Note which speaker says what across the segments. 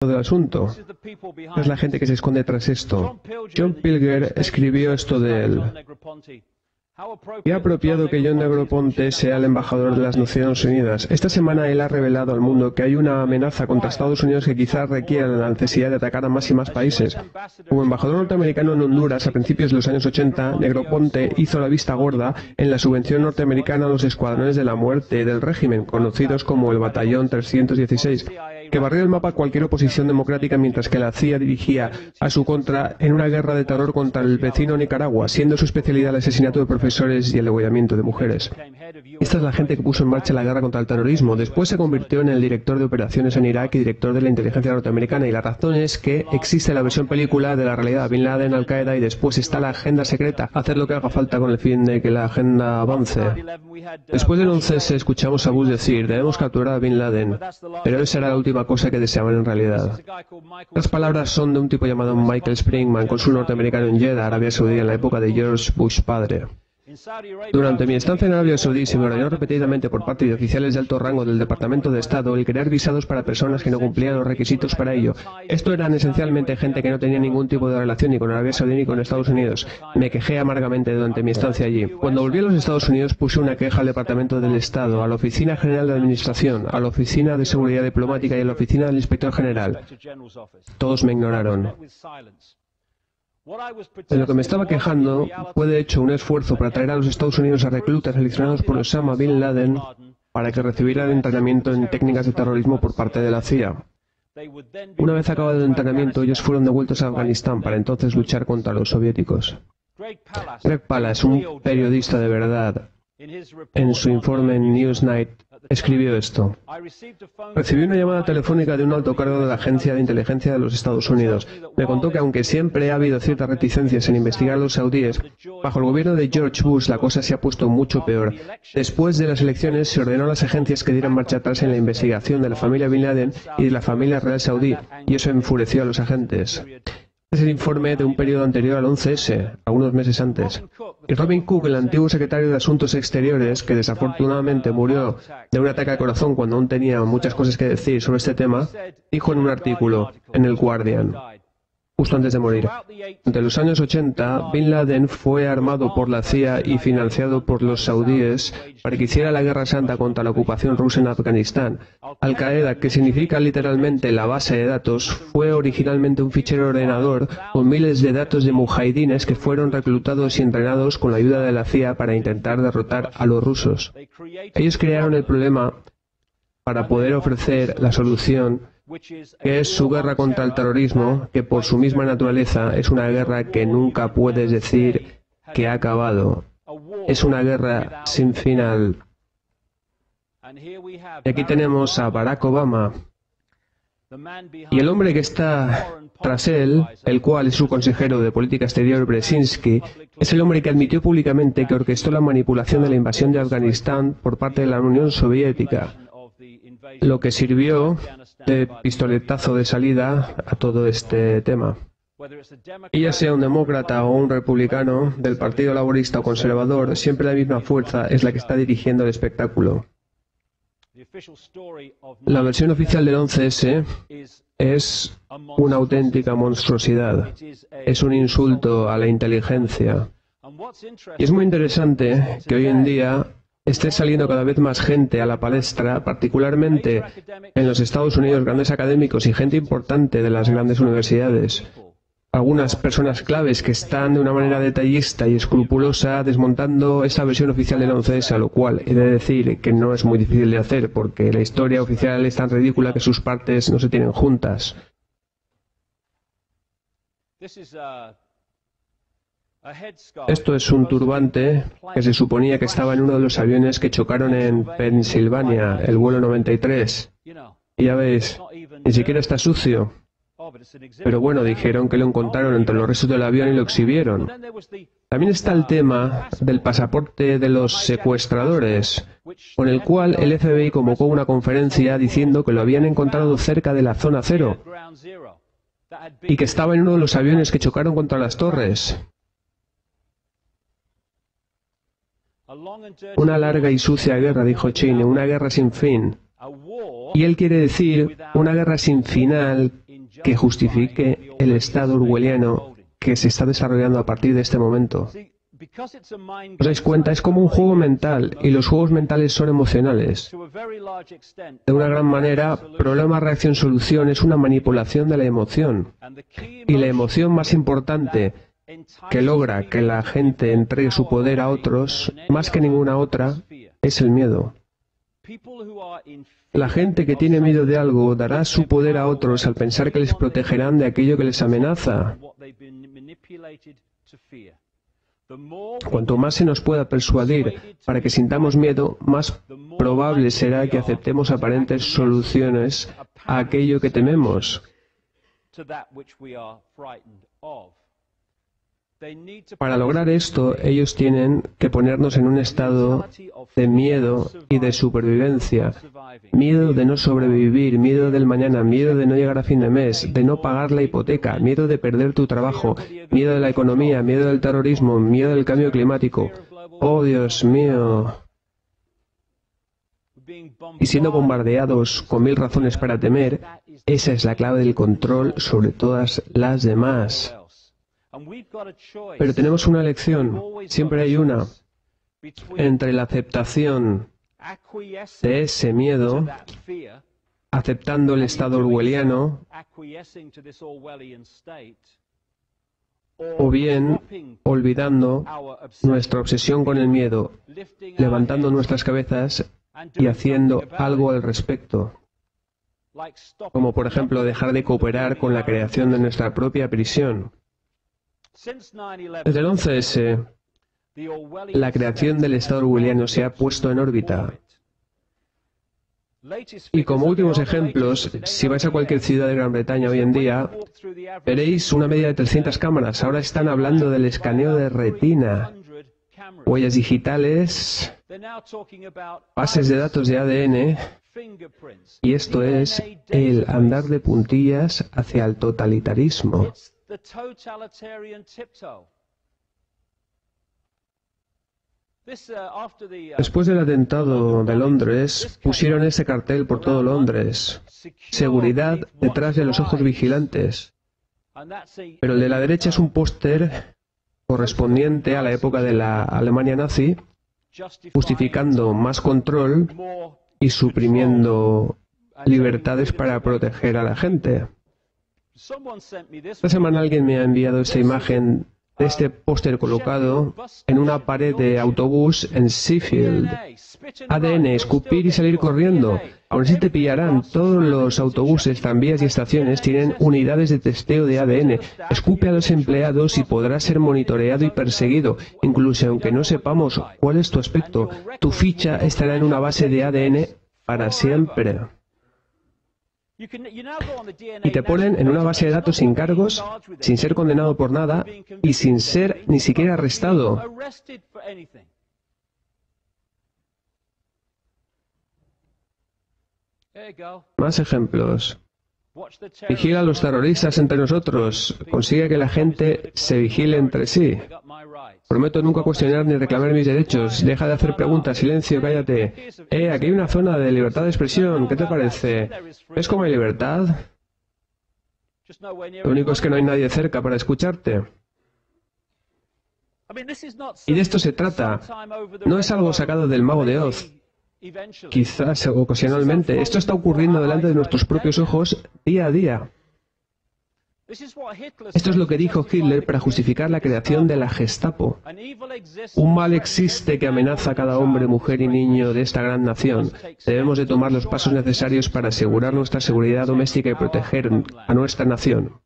Speaker 1: del asunto. Es la gente que se esconde tras esto. John Pilger escribió esto de él. Qué apropiado que John Negroponte sea el embajador de las Naciones Unidas. Esta semana él ha revelado al mundo que hay una amenaza contra Estados Unidos que quizás requiera la necesidad de atacar a más y más países. Como embajador norteamericano en Honduras a principios de los años 80, Negroponte hizo la vista gorda en la subvención norteamericana a los escuadrones de la muerte del régimen, conocidos como el Batallón 316, que barrió el mapa a cualquier oposición democrática mientras que la CIA dirigía a su contra en una guerra de terror contra el vecino Nicaragua, siendo su especialidad el asesinato de profesores y el degollamiento de mujeres. Esta es la gente que puso en marcha la guerra contra el terrorismo. Después se convirtió en el director de operaciones en Irak y director de la inteligencia norteamericana, y la razón es que existe la versión película de la realidad, Bin Laden, Al-Qaeda, y después está la agenda secreta, hacer lo que haga falta con el fin de que la agenda avance. Después del 11S escuchamos a Bush decir, debemos capturar a Bin Laden, pero esa era la última cosa que deseaban en realidad. Las palabras son de un tipo llamado Michael Springman, cónsul norteamericano en Jeddah, Arabia Saudí, en la época de George Bush padre. Durante mi estancia en Arabia Saudí se me ordenó repetidamente por parte de oficiales de alto rango del Departamento de Estado el crear visados para personas que no cumplían los requisitos para ello. Esto eran esencialmente gente que no tenía ningún tipo de relación ni con Arabia Saudí ni con Estados Unidos. Me quejé amargamente durante mi estancia allí. Cuando volví a los Estados Unidos puse una queja al Departamento del Estado, a la Oficina General de Administración, a la Oficina de Seguridad Diplomática y a la Oficina del Inspector General. Todos me ignoraron. De lo que me estaba quejando fue de hecho un esfuerzo para traer a los Estados Unidos a reclutas seleccionados por Osama Bin Laden para que recibieran entrenamiento en técnicas de terrorismo por parte de la CIA. Una vez acabado el entrenamiento, ellos fueron devueltos a Afganistán para entonces luchar contra los soviéticos. Greg Palast, un periodista de verdad, en su informe en Newsnight, escribió esto. Recibí una llamada telefónica de un alto cargo de la Agencia de Inteligencia de los Estados Unidos. Me contó que aunque siempre ha habido ciertas reticencias en investigar a los saudíes, bajo el gobierno de George Bush la cosa se ha puesto mucho peor. Después de las elecciones se ordenó a las agencias que dieran marcha atrás en la investigación de la familia Bin Laden y de la familia real saudí, y eso enfureció a los agentes. Es el informe de un periodo anterior al 11S, algunos meses antes. Y Robin Cook, el antiguo secretario de Asuntos Exteriores, que desafortunadamente murió de un ataque al corazón cuando aún tenía muchas cosas que decir sobre este tema, dijo en un artículo en el Guardian, justo antes de morir: entre los años 80, Bin Laden fue armado por la CIA y financiado por los saudíes para que hiciera la guerra santa contra la ocupación rusa en Afganistán. Al-Qaeda, que significa literalmente la base de datos, fue originalmente un fichero ordenador con miles de datos de mujahidines que fueron reclutados y entrenados con la ayuda de la CIA para intentar derrotar a los rusos. Ellos crearon el problema para poder ofrecer la solución, que es su guerra contra el terrorismo, que por su misma naturaleza es una guerra que nunca puedes decir que ha acabado. Es una guerra sin final. Y aquí tenemos a Barack Obama, y el hombre que está tras él, el cual es su consejero de política exterior, Brzezinski, es el hombre que admitió públicamente que orquestó la manipulación de la invasión de Afganistán por parte de la Unión Soviética, lo que sirvió de pistoletazo de salida a todo este tema. Y ya sea un demócrata o un republicano, del Partido Laborista o conservador, siempre la misma fuerza es la que está dirigiendo el espectáculo. La versión oficial del 11S es una auténtica monstruosidad. Es un insulto a la inteligencia. Y es muy interesante que hoy en día esté saliendo cada vez más gente a la palestra, particularmente en los Estados Unidos, grandes académicos y gente importante de las grandes universidades. Algunas personas claves que están de una manera detallista y escrupulosa desmontando esta versión oficial del 11S, a lo cual he de decir que no es muy difícil de hacer porque la historia oficial es tan ridícula que sus partes no se tienen juntas. Esto es un turbante que se suponía que estaba en uno de los aviones que chocaron en Pensilvania, el vuelo 93. Y ya veis, ni siquiera está sucio. Pero bueno, dijeron que lo encontraron entre los restos del avión y lo exhibieron. También está el tema del pasaporte de los secuestradores, con el cual el FBI convocó una conferencia diciendo que lo habían encontrado cerca de la zona cero y que estaba en uno de los aviones que chocaron contra las torres. Una larga y sucia guerra, dijo Cheney, una guerra sin fin. Y él quiere decir una guerra sin final que justifique el estado orwelliano que se está desarrollando a partir de este momento. ¿Os dais cuenta? Es como un juego mental, y los juegos mentales son emocionales. De una gran manera, problema, reacción, solución es una manipulación de la emoción. Y la emoción más importante que logra que la gente entregue su poder a otros, más que ninguna otra, es el miedo. La gente que tiene miedo de algo dará su poder a otros al pensar que les protegerán de aquello que les amenaza. Cuanto más se nos pueda persuadir para que sintamos miedo, más probable será que aceptemos aparentes soluciones a aquello que tememos. Para lograr esto, ellos tienen que ponernos en un estado de miedo y de supervivencia. Miedo de no sobrevivir, miedo del mañana, miedo de no llegar a fin de mes, de no pagar la hipoteca, miedo de perder tu trabajo, miedo de la economía, miedo del terrorismo, miedo del cambio climático. ¡Oh, Dios mío! Y siendo bombardeados con 1000 razones para temer, esa es la clave del control sobre todas las demás. Pero tenemos una elección, siempre hay una, entre la aceptación de ese miedo, aceptando el estado orwelliano, o bien olvidando nuestra obsesión con el miedo, levantando nuestras cabezas y haciendo algo al respecto. Como por ejemplo dejar de cooperar con la creación de nuestra propia prisión. Desde el 11S, la creación del Estado orwelliano se ha puesto en órbita. Y como últimos ejemplos, si vais a cualquier ciudad de Gran Bretaña hoy en día, veréis una media de 300 cámaras. Ahora están hablando del escaneo de retina, huellas digitales, bases de datos de ADN, y esto es el andar de puntillas hacia el totalitarismo. Después del atentado de Londres, pusieron ese cartel por todo Londres. Seguridad detrás de los ojos vigilantes. Pero el de la derecha es un póster correspondiente a la época de la Alemania nazi, justificando más control y suprimiendo libertades para proteger a la gente. Esta semana alguien me ha enviado esta imagen de este póster colocado en una pared de autobús en Sheffield. ADN, escupir y salir corriendo. Aún así te pillarán. Todos los autobuses, tranvías y estaciones tienen unidades de testeo de ADN. Escupe a los empleados y podrás ser monitoreado y perseguido. Incluso aunque no sepamos cuál es tu aspecto, tu ficha estará en una base de ADN para siempre. Y te ponen en una base de datos sin cargos, sin ser condenado por nada y sin ser ni siquiera arrestado. Más ejemplos. Vigila a los terroristas entre nosotros. Consigue que la gente se vigile entre sí. Prometo nunca cuestionar ni reclamar mis derechos. Deja de hacer preguntas. Silencio, cállate. Aquí hay una zona de libertad de expresión. ¿Qué te parece? ¿Ves cómo hay libertad? Lo único es que no hay nadie cerca para escucharte. Y de esto se trata. No es algo sacado del Mago de Oz. Quizás ocasionalmente. Esto está ocurriendo delante de nuestros propios ojos día a día. Esto es lo que dijo Hitler para justificar la creación de la Gestapo. Un mal existe que amenaza a cada hombre, mujer y niño de esta gran nación. Debemos de tomar los pasos necesarios para asegurar nuestra seguridad doméstica y proteger a nuestra nación.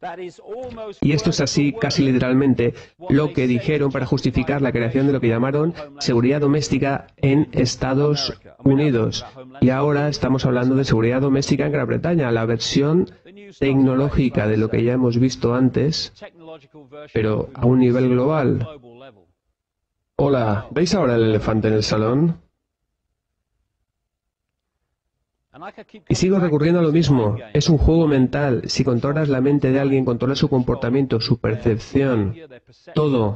Speaker 1: Y esto es así, casi literalmente, lo que dijeron para justificar la creación de lo que llamaron seguridad doméstica en Estados Unidos. Y ahora estamos hablando de seguridad doméstica en Gran Bretaña, la versión tecnológica de lo que ya hemos visto antes, pero a un nivel global. Hola, ¿veis ahora el elefante en el salón? Y sigo recurriendo a lo mismo. Es un juego mental. Si controlas la mente de alguien, controlas su comportamiento, su percepción, todo.